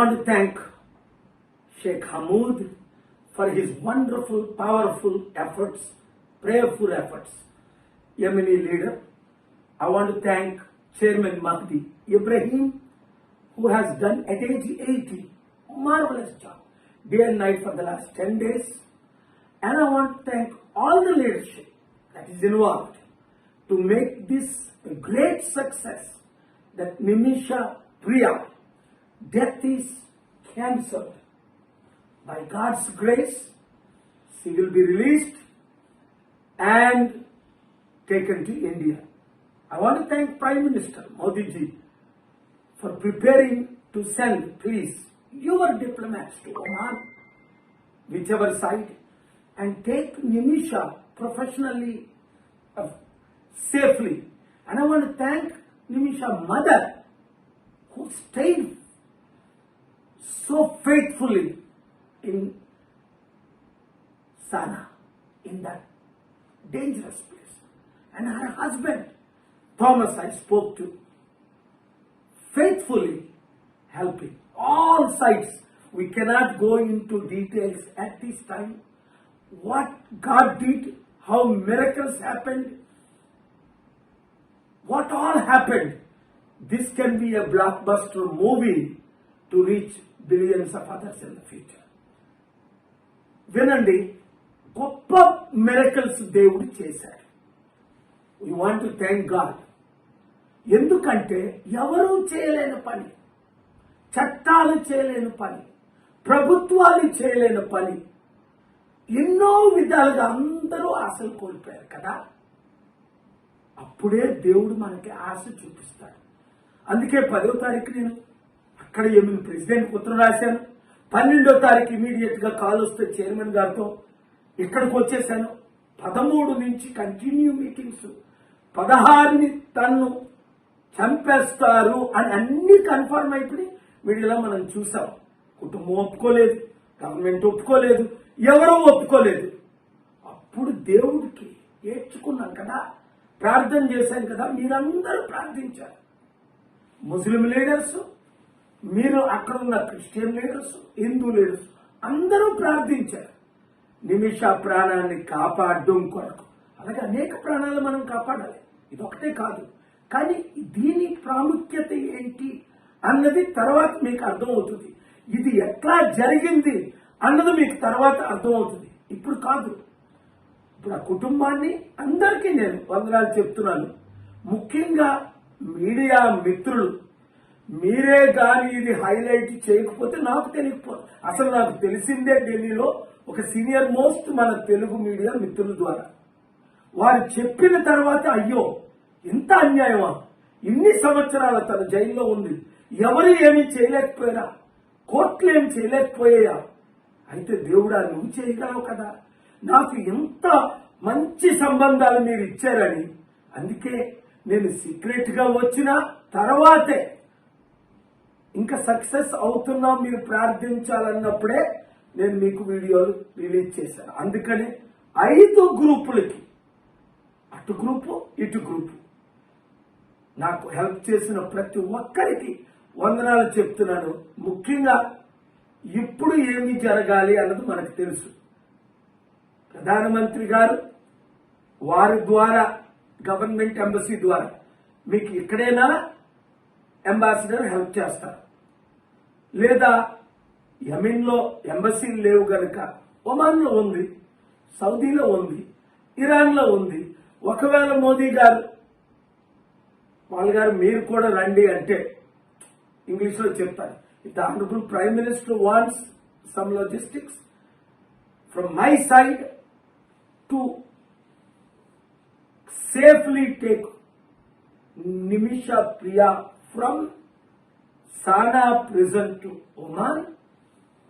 want to thank Sheikh Hamoud for his wonderful, powerful efforts, prayerful efforts. Yemeni leader. I want to thank Chairman Mahdi Ibrahim, who has done at age 80 marvelous job, day and night for the last 10 days. And I want to thank all the leadership that is involved to make this a great success, that Nimisha Priya death is cancelled. By God's grace, she will be released and taken to India. I want to thank Prime Minister Modi ji for preparing to send, please, your diplomats to Oman, whichever side, and take Nimisha professionally, safely. And I want to thank Nimisha's mother, who stayed so faithfully in Sana, in that dangerous place. And her husband, Thomas, I spoke to, faithfully helping all sides. We cannot go into details at this time. What God did, how miracles happened, what all happened. This can be a blockbuster movie to reach billions of others in the future. వినండి, గొప్ప miracles దేవుడు చేశాడు. We want to thank God. ఎందుకంటే ఎవరూ చేయలేని పని, చట్టాలు చేయలేని పని, ప్రభుత్వాలు చేయలేని పని, ఎన్నో విధాలుగా అందరూ ఆశలు కోల్పోయారు కదా. అప్పుడే దేవుడు మనకి ఆశ చూపిస్తాడు. అందుకే 10వ తారీఖు నేను అక్కడ ఏమైనా ప్రెసిడెంట్కి ఉత్తరం రాశాను. 12వ తారీఖు ఇమీడియట్ గా కాల్ వస్తే చైర్మన్ గారితో ఇక్కడికి వచ్చేసాను. 13 నుంచి కంటిన్యూ మీటింగ్స్. 16ని తన్ను చంపేస్తారు అని అన్ని కన్ఫర్మ్ అయిపోయి మీడియాలో మనం చూసాం. కుటుంబం ఒప్పుకోలేదు, గవర్నమెంట్ ఒప్పుకోలేదు, ఎవరూ ఒప్పుకోలేదు. అప్పుడు దేవుడికి ఏడ్చుకున్నాం కదా, ప్రార్థన చేశాం కదా. మీరందరూ ప్రార్థించారు. ముస్లిం లీడర్స్, మీరు అక్కడ ఉన్న క్రిస్టియన్ లీడర్స్, హిందూ లీడర్స్ అందరూ ప్రార్థించారు నిమిష ప్రాణాన్ని కాపాడడం కొరకు. అలాగే అనేక ప్రాణాలు మనం కాపాడాలి, ఇదొకటే కాదు. కానీ దీని ప్రాముఖ్యత ఏంటి అన్నది తర్వాత మీకు అర్థమవుతుంది. ఇది ఎట్లా జరిగింది అన్నది మీకు తర్వాత అర్థమవుతుంది, ఇప్పుడు కాదు. ఇప్పుడు ఆ కుటుంబాన్ని అందరికీ నేను వందనాలు చెప్తున్నాను. ముఖ్యంగా మీడియా మిత్రులు, మీరే కానీ ఇది హైలైట్ చేయకపోతే నాకు తెలియకపోదు. అసలు నాకు తెలిసిందే ఢిల్లీలో ఒక సీనియర్ మోస్ట్ మన తెలుగు మీడియా మిత్రుల ద్వారా. వారు చెప్పిన తర్వాత అయ్యో ఇంత అన్యాయమా, ఇన్ని సంవత్సరాల తన జైల్లో ఉంది, ఎవరు ఏమీ చేయలేకపోయారా, కోర్టులు ఏమి చేయలేకపోయా, అయితే దేవుడా నువ్వు చేయగలవు కదా, నాకు ఎంత మంచి సంబంధాలు మీరు ఇచ్చారని. అందుకే నేను సీక్రెట్ గా వచ్చిన తర్వాతే ఇంకా సక్సెస్ అవుతున్నా మీరు ప్రార్థించాలన్నప్పుడే నేను మీకు వీడియోలు రిలీజ్ చేశాను. అందుకని 5 గ్రూపులకి, అటు గ్రూపు ఇటు గ్రూపు, నాకు హెల్ప్ చేసిన ప్రతి ఒక్కరికి వందనాలు చెప్తున్నాను. ముఖ్యంగా ఇప్పుడు ఏమి జరగాలి అన్నది మనకు తెలుసు. ప్రధానమంత్రి గారు వారి ద్వారా, గవర్నమెంట్ ఎంబసీ ద్వారా మీకు ఎక్కడైనా అంబాసిడర్ హెల్ప్ చేస్తారు. లేదా యెమెన్లో ఎంబసీలు లేవు గనుక ఒమాన్లో ఉంది, సౌదీలో ఉంది, ఇరాన్లో ఉంది. ఒకవేళ మోదీ గారు వాళ్ళ మీరు కూడా రండి అంటే ఇంగ్లీష్లో చెప్తారు. If the honourable prime minister wants some logistics from my side to safely take Nimisha Priya from Sana prison to Oman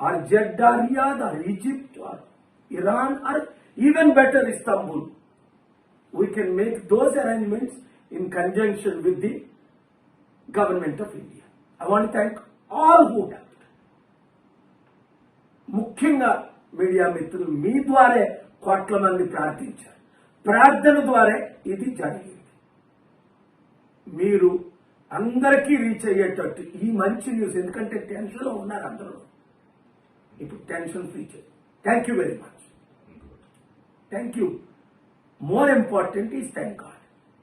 or Jeddah, Riyadh or Egypt or Iran or even better Istanbul. We can make those arrangements in conjunction with the government of India. I want to thank all who helped. ముఖ్యంగా media మిత్రులు, మీ ద్వారా కోట్ల మంది ప్రార్థించారు. ప్రార్థన ద్వారా ఇది జరిగింది. మీరు అందరికీ రీచ్ అయ్యేటట్టు ఈ మంచి న్యూస్, ఎందుకంటే టెన్షన్లో ఉన్నారు అందరూ, ఇప్పుడు టెన్షన్ ఫ్రీ చేయండి. Thank you very much. Thank you. More important is thank God.